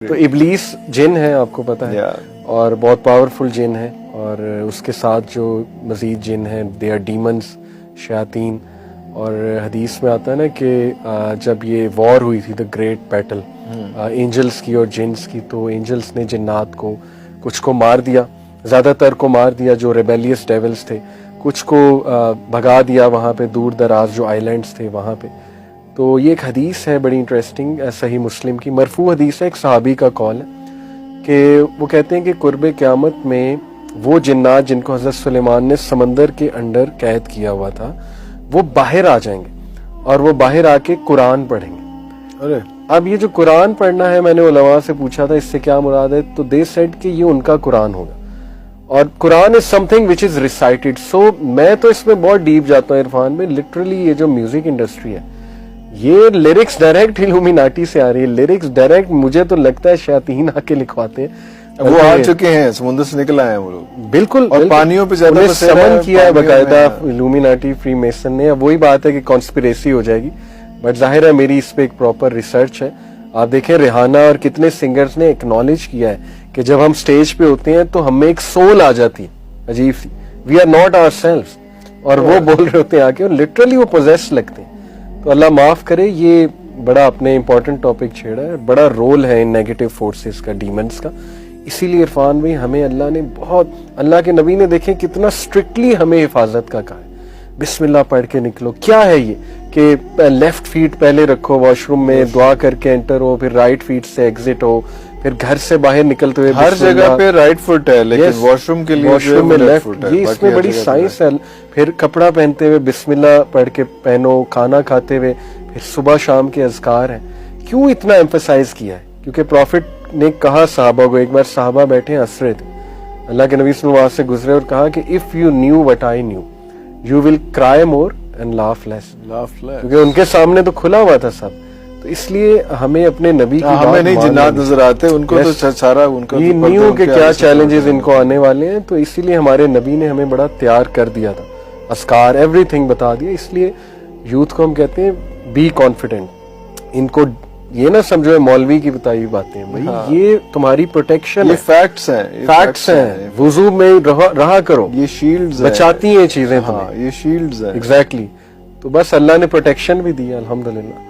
تو ابلیس جن ہے، آپ کو پتا ہے، اور بہت پاورفل جن ہے، اور اس کے ساتھ جو مزید جن ہیں دے آر ڈیمنز، شیاطین. اور حدیث میں آتا ہے نا کہ جب یہ وار ہوئی تھی، دا گریٹ بیٹل اینجلس کی اور جنس کی، تو اینجلس نے جنات کو کچھ کو مار دیا، زیادہ تر کو مار دیا جو ریبیلیس ڈیولز تھے، کچھ کو بھگا دیا وہاں پہ دور دراز جو آئی لینڈس تھے وہاں پہ. تو یہ ایک حدیث ہے بڑی انٹرسٹنگ، صحیح مسلم کی مرفوع حدیث ہے، ایک صحابی کا قول ہے کہ وہ کہتے ہیں کہ قرب قیامت میں وہ جنات جن کو حضرت سلیمان نے سمندر کے انڈر قید کیا ہوا تھا وہ باہر آ جائیں گے، اور وہ باہر آ کے قرآن پڑھیں گے. اب یہ جو قرآن پڑھنا ہے، میں نے علماء سے پوچھا تھا اس سے کیا مراد ہے، تو دے سیڈ کہ یہ ان کا قرآن ہوگا، اور قرآن از some thing which is recited. سو میں تو اس میں بہت ڈیپ جاتا ہوں عرفان میں. لٹرلی یہ جو میوزک انڈسٹری ہے، یہ لیرکس ڈائریکٹ الومیناٹی سے آ رہی ہے، لیرکس ڈائریکٹ مجھے تو لگتا ہے شیاطین آ کے لکھواتے ہیں. وہ آ چکے ہیں، سمندر سے نکل آئے ہیں وہ لوگ، بالکل، اور پانیوں پہ زیادہ سمن کیا ہے باقاعدہ الومیناٹی فری میسن نے. اب وہی بات ہے کہ کانسپریسی ہو جائے گی، بٹ ظاہر ہے میری اس پہ ایک پراپر ریسرچ ہے. آپ دیکھیں ریحانہ اور کتنے سنگرز نے ایکنالج کیا ہے کہ جب ہم سٹیج پہ ہوتے ہیں تو ہمیں ایک سول آ جاتی ہے عجیب سی، وی آر ناٹ آور سیلفز، اور وہ بول رہے ہوتے ہیں آ کے، اور لٹرلی وہ پوزیس لگتے ہیں. تو اللہ معاف کرے، یہ بڑا اپنے امپورٹنٹ ٹاپک چھیڑا ہے، بڑا رول ہے ان نیگیٹو فورسز کا، ڈیمنز کا. اسی لیے عرفان بھائی ہمیں اللہ نے بہت، اللہ کے نبی نے دیکھیں کتنا اسٹرکٹلی ہمیں حفاظت کا کہا ہے. بسم اللہ پڑھ کے نکلو. کیا ہے یہ کہ لیفٹ فیٹ پہلے رکھو واش روم میں، دعا کر کے انٹر ہو، پھر رائٹ فیٹ سے ایگزٹ ہو، پھر گھر سے باہر نکلتے ہوئے ہر جگہ پہ رائٹ فٹ ہے، لیکن واش روم کے لیے واش روم میں لیفٹ. یہ اس میں بڑی سائنس ہے. پھر کپڑا پہنتے ہوئے بسم اللہ پڑھ کے پہنو، کھانا کھاتے ہوئے، پھر صبح شام کے اذکار ہیں. کیوں اتنا ایمفسائز کیا ہے؟ کیونکہ پروفٹ نے کہا صحابہ کو، ایک بار صحابہ بیٹھے ہنس رہے تھے، اللہ کے نبی صلی اللہ علیہ وسلم وہاں سے گزرے اور کہا کہ if you new what I knew you will کرائے مور اینڈ لاف لیس. کیونکہ ان کے سامنے تو کھلا ہوا تھا سب. تو اس لیے ہمیں اپنے نبی کی ہمیں نہیں جنات نظر آتے، ان کو تو سارا ان کا یہ نیو کہ کیا چیلنجز ان کو آنے والے ہیں. تو اسی لیے ہمارے نبی نے ہمیں بڑا تیار کر دیا تھا، اذکار ایوری تھنگ بتا دیا. اس لیے یوتھ کو ہم کہتے ہیں بی کانفیڈنٹ. ان کو یہ نہ سمجھو مولوی کی بتائی باتیں، بھائی یہ تمہاری پروٹیکشن، یہ فیکٹس ہیں، فیکٹس ہیں. وضو میں رہا کرو، یہ شیلڈز بچاتی ہیں چیزیں. ہاں یہ شیلڈز ہیں، ایگزیکٹلی. تو بس اللہ نے پروٹیکشن بھی دی الحمدللہ.